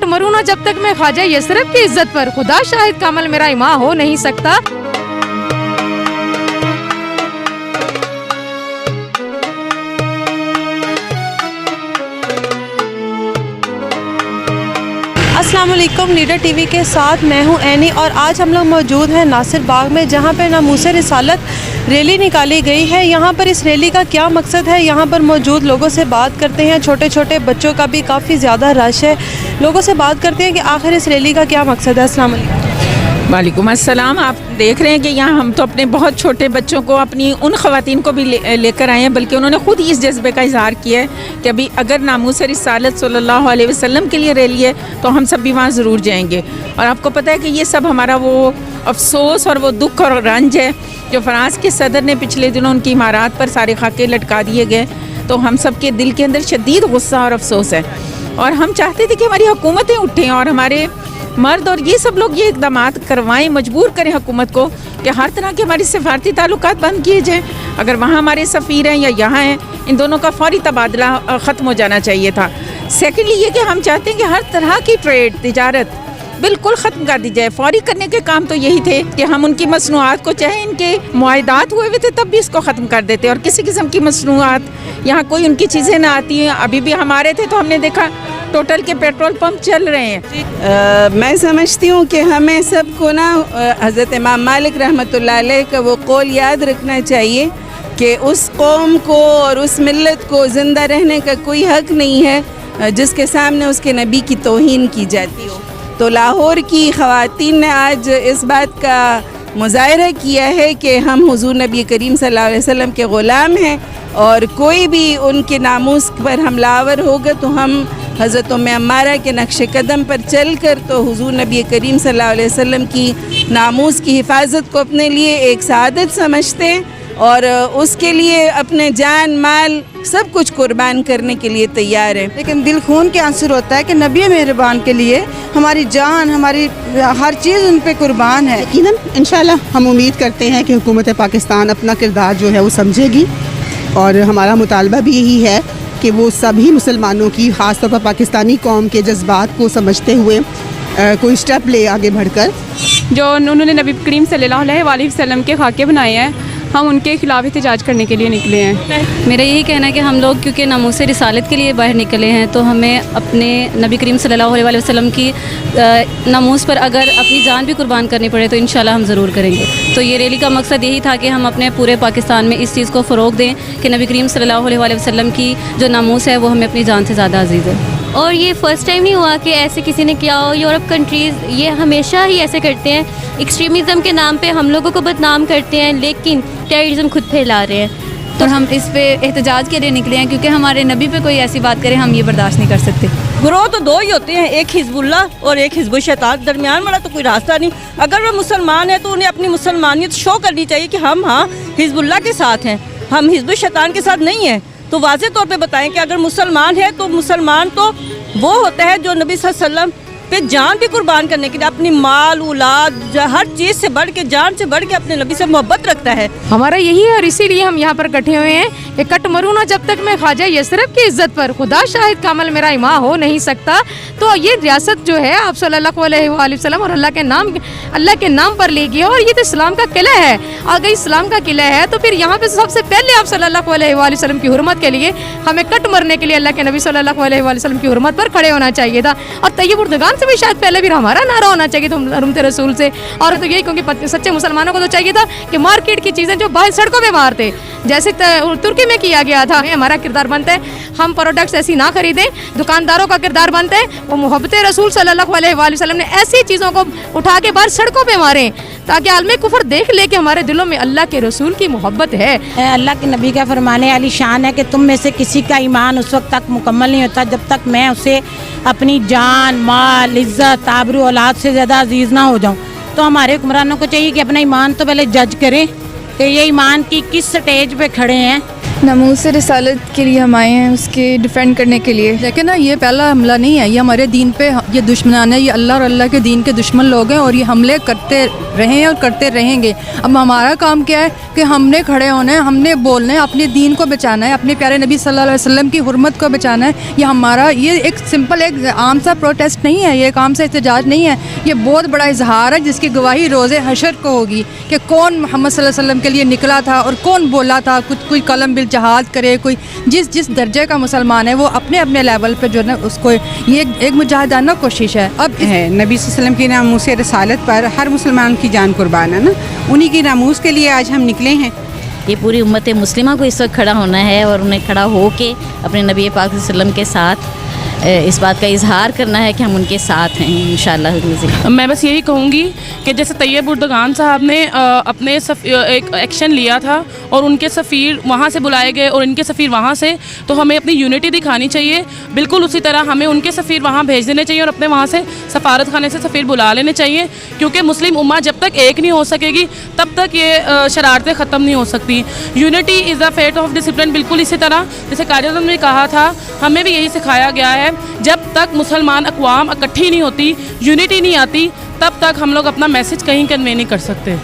मरूँ ना जब तक मैं ख्वाजा यसरब की इज्जत पर, खुदा शाहिद का अमल मेरा इमाम हो नहीं सकता। अस्सलाम वालेकुम, लीडर टीवी के साथ मैं हूं एनी और आज हम लोग मौजूद हैं नासिर बाग में, जहां पर नामूस रिसालत रैली निकाली गई है। यहां पर इस रैली का क्या मकसद है, यहां पर मौजूद लोगों से बात करते हैं। छोटे छोटे बच्चों का भी काफ़ी ज़्यादा रश है, लोगों से बात करते हैं कि आखिर इस रैली का क्या मकसद है। अस्सलाम वालेकुम। वालेकुम अस्सलाम। आप देख रहे हैं कि यहाँ हम तो अपने बहुत छोटे बच्चों को, अपनी उन ख़वातीन को भी लेकर आए हैं, बल्कि उन्होंने ख़ुद ही इस जज्बे का इज़हार किया है कि अभी अगर नामूस रिसालत सल्लल्लाहु अलैहि वसल्लम के लिए रैली है तो हम सब भी वहाँ ज़रूर जाएंगे। और आपको पता है कि ये सब हमारा वो अफसोस और वो दुख और रंज है जो फ्रांस के सदर ने पिछले दिनों उनकी इमारत पर सारे खाके लटका दिए गए। तो हम सब के दिल के अंदर शदीद गुस्सा और अफसोस है, और हम चाहते थे कि हमारी हुकूमतें उठें और हमारे मर्द और ये सब लोग ये इक़दाम करवाएं, मजबूर करें हुकूमत को कि हर तरह के हमारी सफारती ताल्लुकात बंद किए जाएँ। अगर वहाँ हमारे सफ़ीर हैं या यहाँ हैं, इन दोनों का फौरी तबादला ख़त्म हो जाना चाहिए था। सेकेंडली ये कि हम चाहते हैं कि हर तरह की ट्रेड तिजारत बिल्कुल ख़त्म कर दी जाए। फौरी करने के काम तो यही थे कि हम उनकी मसनूआत को, चाहे इनके मुआहदात हुए हुए थे तब भी इसको ख़त्म कर देते, और किसी किस्म की मसनूआत यहाँ कोई उनकी चीज़ें ना आती हैं। अभी भी हमारे थे तो हमने देखा टोटल के पेट्रोल पंप चल रहे हैं। मैं समझती हूँ कि हमें सबको ना हज़रत इमाम मालिक रहमतुल्लाह अलैह का वो कौल याद रखना चाहिए कि उस कौम को और उस मिल्लत को ज़िंदा रहने का कोई हक़ नहीं है जिसके सामने उसके नबी की तौहीन की जाती हो। तो लाहौर की ख़वातीन ने आज इस बात का मुज़ाहिरा किया है कि हम हुज़ूर नबी करीम सल्लल्लाहु अलैहि वसल्लम के ग़ुलाम हैं, और कोई भी उनके नामूस पर हमलावर होगा तो हम हज़रत उम्मे अम्मारा के नक्श कदम पर चल कर तो हुज़ूर नबी करीम सल्लल्लाहु अलैहि वसल्लम की नामूस की हिफाजत को अपने लिए एक सआदत समझते हैं, और उसके लिए अपने जान माल सब कुछ कुर्बान करने के लिए तैयार है। लेकिन दिल खून के आंसर होता है कि नबी मेहरबान के लिए हमारी जान, हमारी हर चीज़ उन पे कुर्बान है। यकीनन इंशाल्लाह हम उम्मीद करते हैं कि हुकूमत पाकिस्तान अपना किरदार जो है वो समझेगी, और हमारा मुतालबा भी यही है कि वो सभी मुसलमानों की, ख़ास तौर पर पाकिस्तानी कौम के जज्बात को समझते हुए कोई स्टेप ले आगे बढ़कर। जो उन्होंने नबी करीम सल्लल्लाहु अलैहि वसल्लम के खाके बनाए हैं, हम उनके खिलाफ एहतजाज करने के लिए निकले हैं। मेरा यही कहना है कि हम लोग क्योंकि नामूस रिसालत के लिए बाहर निकले हैं, तो हमें अपने नबी करीम सल्लल्लाहु अलैहि वसल्लम की नामूस पर अगर अपनी जान भी कुर्बान करनी पड़े तो इंशाल्लाह हम ज़रूर करेंगे। तो ये रैली का मकसद यही था कि हम अपने पूरे पाकिस्तान में इस चीज़ को फ़रोग़ दें कि नबी करीम सल्लल्लाहु अलैहि वसल्लम की जो नामूस है वो हमें अपनी जान से ज़्यादा अजीज़ है। और ये फ़र्स्ट टाइम नहीं हुआ कि ऐसे किसी ने किया हो। यूरोप कंट्रीज़ ये हमेशा ही ऐसे करते हैं, एक्सट्रीमिज़म के नाम पे हम लोगों को बदनाम करते हैं, लेकिन टेररिज्म खुद फैला रहे हैं। तो हम इस पे एहतजाज के लिए निकले हैं क्योंकि हमारे नबी पे कोई ऐसी बात करे हम ये बर्दाश्त नहीं कर सकते। ग्रोह तो दो ही होते हैं, एक हिजबुल्लाह और एक हिजबुल शैतान, दरमियान वाला तो कोई रास्ता नहीं। अगर वो मुसलमान है तो उन्हें अपनी मुसलमानियत शो करनी चाहिए कि हम हाँ हिजबुल्लाह के साथ हैं, हम हिजबुल शैतान के साथ नहीं हैं। तो वाज़े तौर पे बताएं कि अगर मुसलमान है तो मुसलमान तो वो होता है जो नबी सल्लल्लाहु अलैहि वसल्लम पे जान भी कुर्बान करने के लिए, अपनी माल औलाद हर चीज़ से बढ़ के, जान से बढ़ के अपने नबी से मोहब्बत रखता है। हमारा यही है और इसीलिए हम यहाँ पर इकट्ठे हुए हैं कि कट मरूँ ना जब तक मैं ख्वाजा यसरब की इज्जत पर, खुदा शाहिद का अमल मेरा इमाम हो नहीं सकता। तो ये रियासत जो है आप सल्लल्लाहु अलैहि वसल्लम और अल्लाह के नाम पर ली गई, और ये तो इस्लाम का किला है। अगर इस्लाम का किला है तो फिर यहाँ पे सबसे पहले आप सल्लल्लाहु अलैहि वसल्लम की हुर्मत के लिए हमें कट मरने के लिए अल्लाह के नबी सल्लल्लाहु अलैहि वसल्लम की हुर्मत पर खड़े होना चाहिए था, और तैयब उर्दगान से भी शायद पहले भी हमारा नारा होना चाहिए था हुर्मत रसूल से। और तो यही क्योंकि सच्चे मुसलमानों को तो चाहिए था कि मार्केट की चीज़ें जो बाहर सड़कों पे मारते, जैसे तुर्की में किया गया था, हमारा किरदार बनता है हम प्रोडक्ट्स ऐसी ना खरीदें। दुकानदारों का किरदार बनता है वो मोहब्बत रसूल सल्लल्लाहु अलैहि वसल्लम ने ऐसी चीज़ों को उठा के बाहर सड़कों पे मारें ताकि आलमे कुफर देख ले कि हमारे दिलों में अल्लाह के रसूल की मोहब्बत है। अल्लाह के नबी का फरमाने वाली शान है कि तुम में से किसी का ईमान उस वक्त तक मुकम्मल नहीं होता जब तक मैं उसे अपनी जान, माल, इज़्ज़त, आबरू, औलाद से ज़्यादा अजीज़ ना हो जाऊँ। तो हमारे हुक्मरानों को चाहिए कि अपना ईमान तो पहले जज करें कि ये ईमान की किस स्टेज पे खड़े हैं नमूस रिसालत के लिए हम आए हैं, उसके डिफेंड करने के लिए। लेकिन ना ये पहला हमला नहीं है, ये हमारे दीन पे ये दुश्मनान है, ये अल्लाह और अल्लाह के दीन के दुश्मन लोग हैं और ये हमले करते रहे हैं और करते रहेंगे। अब हमारा काम क्या है कि हमने खड़े होना है, हमने बोलना है, अपने दीन को बचाना है, अपने प्यारे नबी सल्लल्लाहु अलैहि वसल्लम की हुर्मत को बचाना है। ये हमारा ये एक सिंपल एक आम सा प्रोटेस्ट नहीं है, ये एक आम सा एहतजाज नहीं है, ये बहुत बड़ा इजहार है जिसकी गवाही रोज़े हशर को होगी कि कौन मोहम्मद सल्लल्लाहु अलैहि वसल्लम के लिए निकला था और कौन बोला था। कुछ कोई कलम बिल जहाद करे, कोई जिस दर्जे का मुसलमान है वो अपने अपने लेवल पे जो है ना उसको ये एक मुजाहिदाना कोशिश है। अब है नबी सल्लल्लाहु अलैहि वसल्लम की नामूस रिसालत पर हर मुसलमान की जान कुर्बान है ना, उन्हीं की नामूस के लिए आज हम निकले हैं। ये पूरी उम्मत मुस्लिमा को इस वक्त खड़ा होना है और उन्हें खड़ा हो के अपने नबी पाक सल्लल्लाहु अलैहि वसल्लम के साथ इस बात का इजहार करना है कि हम उनके साथ हैं इंशाअल्लाह। मैं बस यही कहूँगी कि जैसे तैयब उर्दगान साहब ने अपने एक एक्शन लिया था और उनके सफ़ीर वहाँ से बुलाए गए और इनके सफ़ीर वहाँ से, तो हमें अपनी यूनिटी दिखानी चाहिए। बिल्कुल उसी तरह हमें उनके सफ़ीर वहाँ भेज देने चाहिए और अपने वहाँ से सफारत खाने से सफ़ीर बुला लेने चाहिए, क्योंकि मुस्लिम उम्मा जब तक एक नहीं हो सकेगी तब तक ये शरारतें ख़त्म नहीं हो सकती। Unity is the fate of discipline. बिल्कुल इसी तरह जैसे काजी आज़म ने कहा था, हमें भी यही सिखाया गया है, जब तक मुसलमान अक़वाम इकट्ठी नहीं होती, यूनिटी नहीं आती, तब तक हम लोग अपना मैसेज कहीं कन्वे नहीं कर सकते।